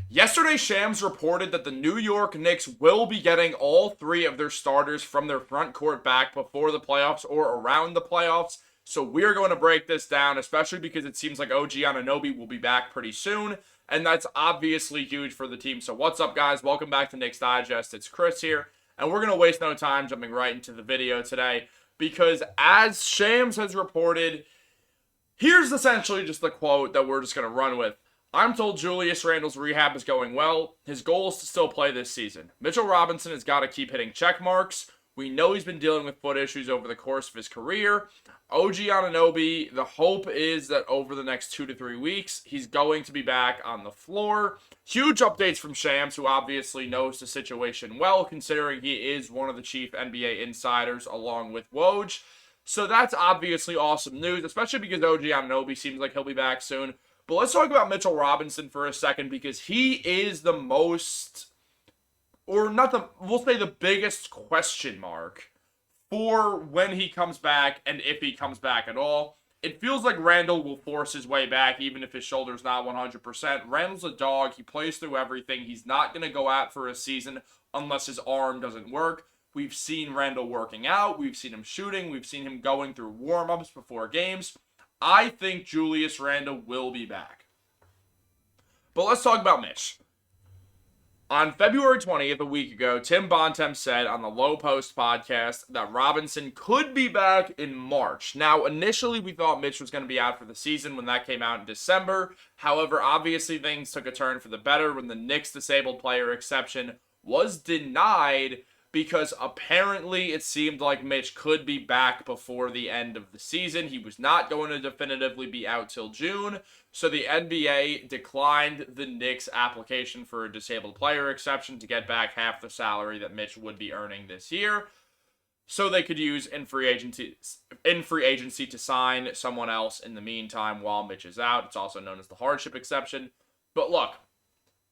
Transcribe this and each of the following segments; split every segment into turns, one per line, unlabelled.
Yesterday, Shams reported that the New York Knicks will be getting all three of their starters from their front court back before the playoffs or around the playoffs. So we're going to break this down, especially because it seems like OG Anunoby will be back pretty soon, and that's obviously huge for the team. So what's up, guys? Welcome back to Knicks Digest. It's Chris here, and we're going to waste no time jumping right into the video today because as Shams has reported, here's essentially just the quote that we're just going to run with. I'm told Julius Randle's rehab is going well. His goal is to still play this season. Mitchell Robinson has got to keep hitting check marks. We know he's been dealing with foot issues over the course of his career. OG Anunoby, the hope is that over the next 2 to 3 weeks, he's going to be back on the floor. Huge updates from Shams, who obviously knows the situation well, considering he is one of the chief NBA insiders along with Woj. So that's obviously awesome news, especially because OG Anunoby seems like he'll be back soon. But let's talk about Mitchell Robinson for a second because he is the most, or not the, we'll say the biggest question mark for when he comes back and if he comes back at all. It feels like Randle will force his way back even if his shoulder's not 100%. Randle's a dog. He plays through everything. He's not going to go out for a season unless his arm doesn't work. We've seen Randle working out. We've seen him shooting. We've seen him going through warm-ups before games. I think Julius Randle will be back. But let's talk about Mitch. On February 20th, a week ago, Tim Bontemps said on the Low Post podcast that Robinson could be back in March. Now, initially, we thought Mitch was going to be out for the season when that came out in December. However, obviously, things took a turn for the better when the Knicks disabled player exception was denied because apparently it seemed like Mitch could be back before the end of the season. He was not going to definitively be out till June, so the NBA declined the Knicks' application for a disabled player exception to get back half the salary that Mitch would be earning this year, so they could use in free agency to sign someone else in the meantime while Mitch is out. It's also known as the hardship exception. But look,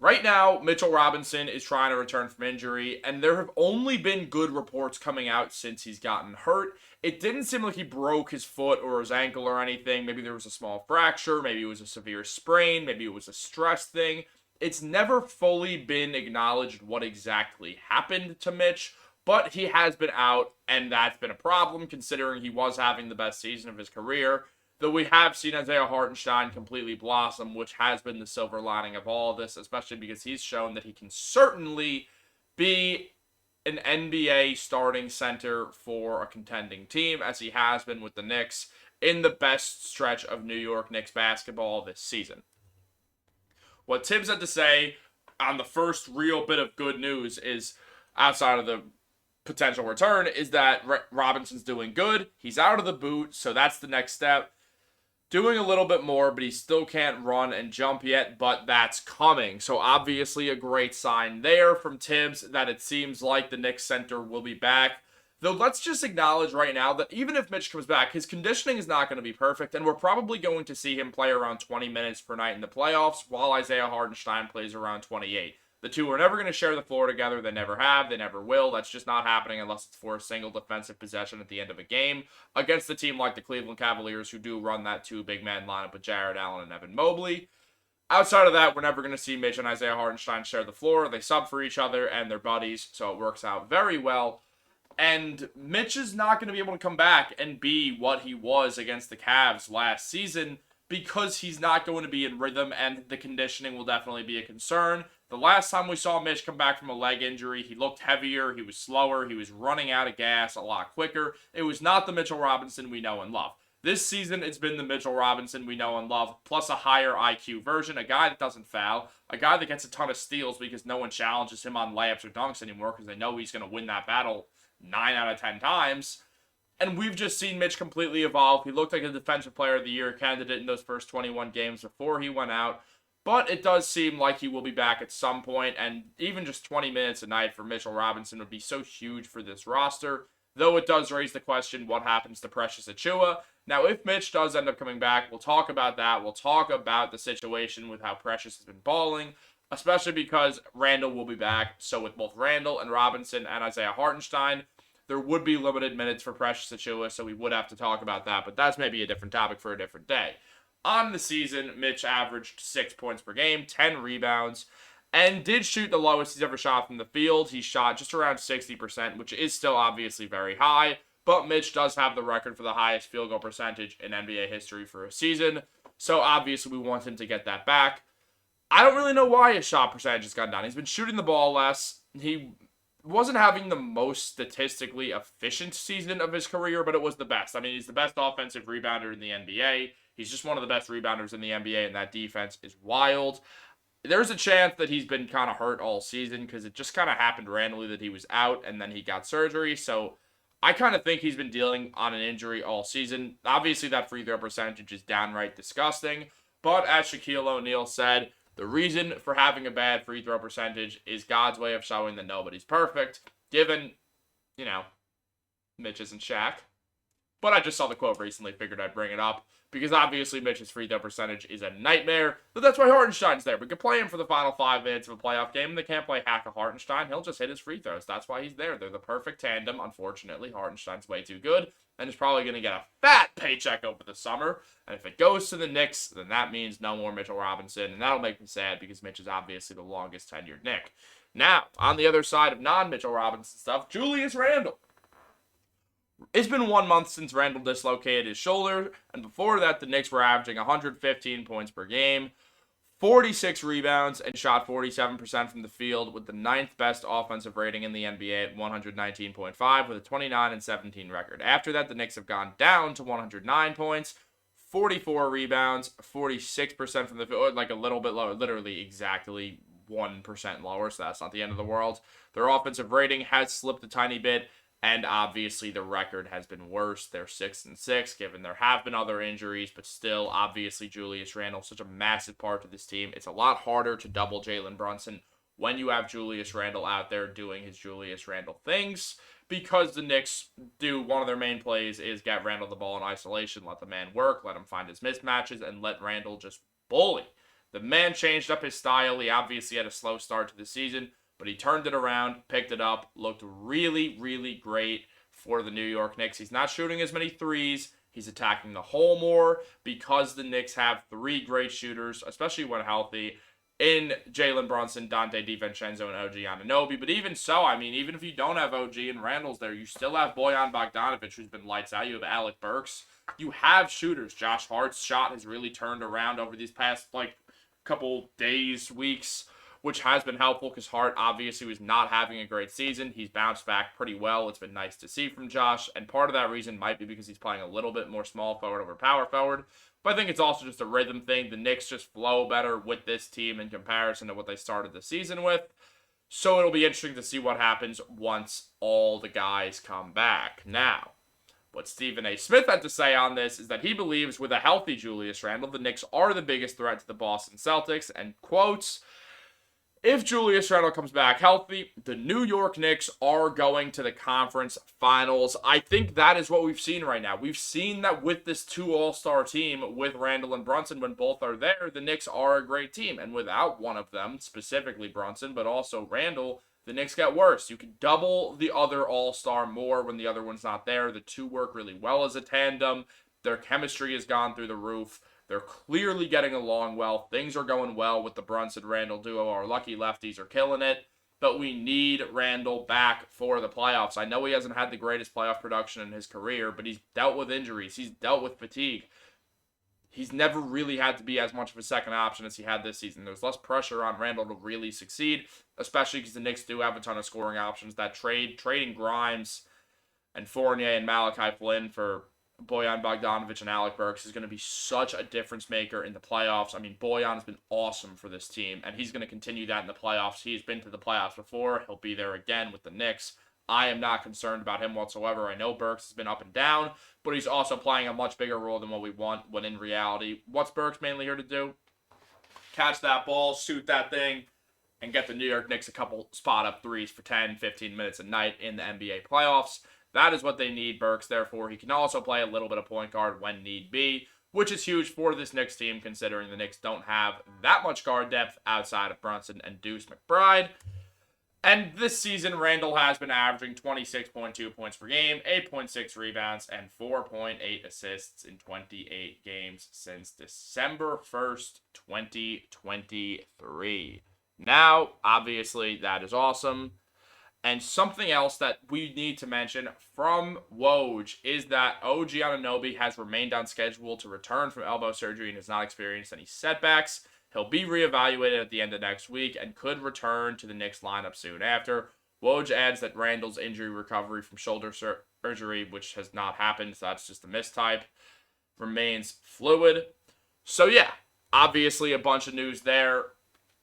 right now, Mitchell Robinson is trying to return from injury, and there have only been good reports coming out since he's gotten hurt. It didn't seem like he broke his foot or his ankle or anything. Maybe there was a small fracture. Maybe it was a severe sprain. Maybe it was a stress thing. It's never fully been acknowledged what exactly happened to Mitch, but he has been out, and that's been a problem considering he was having the best season of his career. Though we have seen Isaiah Hartenstein completely blossom, which has been the silver lining of all of this, especially because he's shown that he can certainly be an NBA starting center for a contending team, as he has been with the Knicks in the best stretch of New York Knicks basketball this season. What Tibbs had to say on the first real bit of good news is, outside of the potential return, is that Robinson's doing good. He's out of the boot, so that's the next step. Doing a little bit more, but he still can't run and jump yet, but that's coming. So obviously a great sign there from Tibbs that it seems like the Knicks center will be back. Though let's just acknowledge right now that even if Mitch comes back, his conditioning is not going to be perfect, and we're probably going to see him play around 20 minutes per night in the playoffs, while Isaiah Hartenstein plays around 28. The two are never going to share the floor together. They never have. They never will. That's just not happening unless it's for a single defensive possession at the end of a game against a team like the Cleveland Cavaliers, who do run that two big man lineup with Jared Allen and Evan Mobley. Outside of that, we're never going to see Mitch and Isaiah Hartenstein share the floor. They sub for each other, and they're buddies, so it works out very well. And Mitch is not going to be able to come back and be what he was against the Cavs last season because he's not going to be in rhythm, and the conditioning will definitely be a concern. The last time we saw Mitch come back from a leg injury, he looked heavier, he was slower, he was running out of gas a lot quicker. It was not the Mitchell Robinson we know and love. This season, it's been the Mitchell Robinson we know and love, plus a higher IQ version, a guy that doesn't foul, a guy that gets a ton of steals because no one challenges him on layups or dunks anymore because they know he's going to win that battle 9 out of 10 times. And we've just seen Mitch completely evolve. He looked like a Defensive Player of the Year candidate in those first 21 games before he went out. But it does seem like he will be back at some point, and even just 20 minutes a night for Mitchell Robinson would be so huge for this roster. Though it does raise the question, what happens to Precious Achiuwa? Now, if Mitch does end up coming back, we'll talk about that. We'll talk about the situation with how Precious has been balling, especially because Randle will be back. So with both Randle and Robinson and Isaiah Hartenstein, there would be limited minutes for Precious Achiuwa, so we would have to talk about that, but that's maybe a different topic for a different day. On the season, Mitch averaged 6 points per game, 10 rebounds, and did shoot the lowest he's ever shot from the field. He shot just around 60%, which is still obviously very high, but Mitch does have the record for the highest field goal percentage in NBA history for a season, so obviously we want him to get that back. I don't really know why his shot percentage has gone down. He's been shooting the ball less. He wasn't having the most statistically efficient season of his career, but it was the best. I mean, he's the best offensive rebounder in the NBA. He's just one of the best rebounders in the NBA, and that defense is wild. There's a chance that he's been kind of hurt all season because it just kind of happened randomly that he was out and then he got surgery. So I kind of think he's been dealing on an injury all season. Obviously, that free throw percentage is downright disgusting. But as Shaquille O'Neal said, the reason for having a bad free throw percentage is God's way of showing that nobody's perfect, given, Mitch isn't Shaq. But I just saw the quote recently, figured I'd bring it up, because obviously Mitch's free throw percentage is a nightmare, but that's why Hartenstein's there. We could play him for the final 5 minutes of a playoff game, and they can't play hack a Hartenstein. He'll just hit his free throws. That's why he's there. They're the perfect tandem. Unfortunately, Hartenstein's way too good, and is probably going to get a fat paycheck over the summer. And if it goes to the Knicks, then that means no more Mitchell Robinson, and that'll make me sad because Mitch is obviously the longest tenured Knick. Now, on the other side of non-Mitchell Robinson stuff, Julius Randle. It's been 1 month since Randle dislocated his shoulder, and before that, the Knicks were averaging 115 points per game, 46 rebounds, and shot 47% from the field, with the 9th best offensive rating in the NBA at 119.5, with a 29-17 record. After that, the Knicks have gone down to 109 points, 44 rebounds, 46% from the field, like a little bit lower, literally exactly 1% lower, so that's not the end of the world. Their offensive rating has slipped a tiny bit, and obviously the record has been worse. They're 6-6, given there have been other injuries, but still, obviously, Julius Randle is such a massive part of this team. It's a lot harder to double Jalen Brunson when you have Julius Randle out there doing his Julius Randle things, because the Knicks do one of their main plays is get Randle the ball in isolation, let the man work, let him find his mismatches, and let Randle just bully. The man changed up his style. He obviously had a slow start to the season, but he turned it around, picked it up, looked really, really great for the New York Knicks. He's not shooting as many threes. He's attacking the hole more because the Knicks have 3 great shooters, especially when healthy, in Jalen Brunson, Dante DiVincenzo, and OG Anunoby. But even so, I mean, even if you don't have OG and Randle's there, you still have Bojan Bogdanovic, who's been lights out. You have Alec Burks. You have shooters. Josh Hart's shot has really turned around over these past, couple days, weeks, which has been helpful because Hart obviously was not having a great season. He's bounced back pretty well. It's been nice to see from Josh, and part of that reason might be because he's playing a little bit more small forward over power forward, but I think it's also just a rhythm thing. The Knicks just flow better with this team in comparison to what they started the season with, so it'll be interesting to see what happens once all the guys come back. Now, what Stephen A. Smith had to say on this is that he believes with a healthy Julius Randle, the Knicks are the biggest threat to the Boston Celtics, and quotes, "If Julius Randle comes back healthy, the New York Knicks are going to the conference finals." I think that is what we've seen right now. We've seen that with this 2 all-star team, with Randle and Brunson, when both are there, the Knicks are a great team. And without one of them, specifically Brunson, but also Randle, the Knicks get worse. You can double the other all-star more when the other one's not there. The 2 work really well as a tandem. Their chemistry has gone through the roof. They're clearly getting along well. Things are going well with the Brunson-Randle duo. Our lucky lefties are killing it. But we need Randle back for the playoffs. I know he hasn't had the greatest playoff production in his career, but he's dealt with injuries. He's dealt with fatigue. He's never really had to be as much of a second option as he had this season. There's less pressure on Randle to really succeed, especially because the Knicks do have a ton of scoring options. That trading Grimes and Fournier and Malachi Flynn for Bojan Bogdanovic and Alec Burks is going to be such a difference maker in the playoffs. I mean, Bojan has been awesome for this team, and he's going to continue that in the playoffs. He's been to the playoffs before. He'll be there again with the Knicks. I am not concerned about him whatsoever. I know Burks has been up and down, but he's also playing a much bigger role than what we want, when in reality, what's Burks mainly here to do? Catch that ball, shoot that thing, and get the New York Knicks a couple spot-up threes for 10, 15 minutes a night in the NBA playoffs. That is what they need Burks there for. He can also play a little bit of point guard when need be, which is huge for this Knicks team, considering the Knicks don't have that much guard depth outside of Brunson and Deuce McBride. And this season, Randle has been averaging 26.2 points per game, 8.6 rebounds, and 4.8 assists in 28 games since December 1st, 2023. Now, obviously, that is awesome. And something else that we need to mention from Woj is that OG Anunoby has remained on schedule to return from elbow surgery and has not experienced any setbacks. He'll be reevaluated at the end of next week and could return to the Knicks lineup soon after. Woj adds that Randle's injury recovery from shoulder surgery, which has not happened, so that's just a mistype, remains fluid. So yeah, obviously a bunch of news there.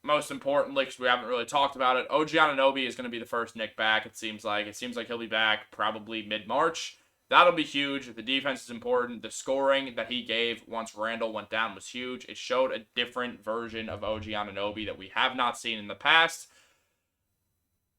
Most importantly, because we haven't really talked about it, OG Anunoby is going to be the first Knick back, it seems like. It seems like he'll be back probably mid-March. That'll be huge. The defense is important. The scoring that he gave once Randle went down was huge. It showed a different version of OG Anunoby that we have not seen in the past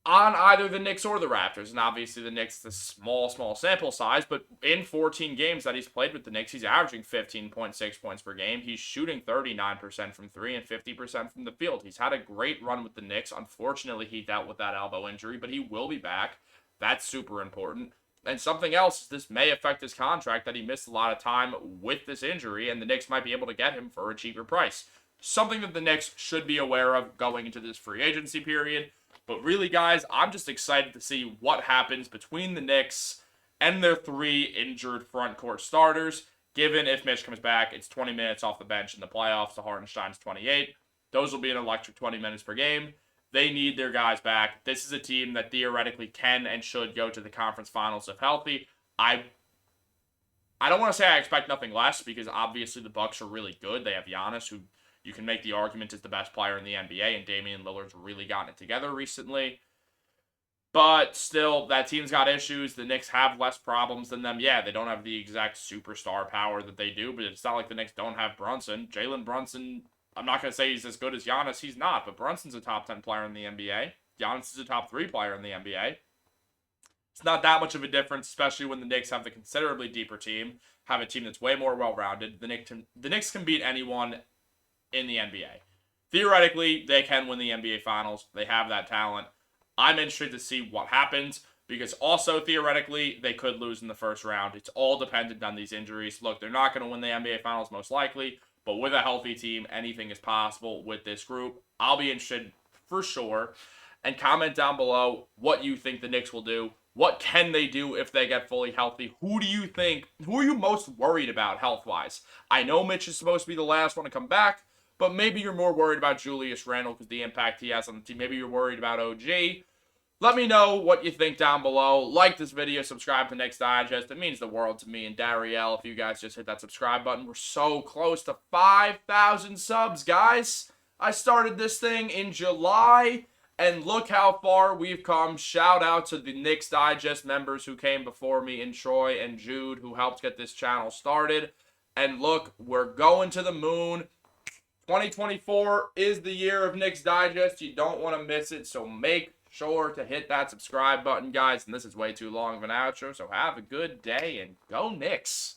on either the Knicks or the Raptors. And obviously the Knicks, the small sample size, but in 14 games that he's played with the Knicks, he's averaging 15.6 points per game. He's shooting 39% from three and 50% from the field. He's had a great run with the Knicks. Unfortunately, he dealt with that elbow injury, but he will be back. That's super important. And something else, this may affect his contract, that he missed a lot of time with this injury, and the Knicks might be able to get him for a cheaper price. Something that the Knicks should be aware of going into this free agency period. But really, guys, I'm just excited to see what happens between the Knicks and their three injured front court starters. Given if Mitch comes back, it's 20 minutes off the bench in the playoffs. The Hartenstein's 28. Those will be an electric 20 minutes per game. They need their guys back. This is a team that theoretically can and should go to the conference finals if healthy. I don't want to say I expect nothing less, because obviously the Bucks are really good. They have Giannis, who you can make the argument is the best player in the NBA, and Damian Lillard's really gotten it together recently. But still, that team's got issues. The Knicks have less problems than them. Yeah, they don't have the exact superstar power that they do, but it's not like the Knicks don't have Brunson. Jalen Brunson, I'm not going to say he's as good as Giannis. He's not, but Brunson's a top 10 player in the NBA. Giannis is a top 3 player in the NBA. It's not that much of a difference, especially when the Knicks have the considerably deeper team, have a team that's way more well-rounded. The Knicks can beat anyone in the NBA. Theoretically, they can win the NBA Finals. They have that talent. I'm interested to see what happens, because also theoretically, they could lose in the first round. It's all dependent on these injuries. Look, they're not going to win the NBA Finals most likely, but with a healthy team, anything is possible with this group. I'll be interested for sure. And comment down below what you think the Knicks will do. What can they do if they get fully healthy? Who are you most worried about health-wise? I know Mitch is supposed to be the last one to come back, but maybe you're more worried about Julius Randle because the impact he has on the team. Maybe you're worried about OG. Let me know what you think down below. Like this video, subscribe to Knicks Digest. It means the world to me and Dariel if you guys just hit that subscribe button. We're so close to 5,000 subs, guys. I started this thing in July, and look how far we've come. Shout out to the Knicks Digest members who came before me, and Troy and Jude, who helped get this channel started. And look, we're going to the moon. 2024 is the year of Knicks Digest. You don't want to miss it, so make sure to hit that subscribe button, guys. And this is way too long of an outro, so have a good day and go Knicks.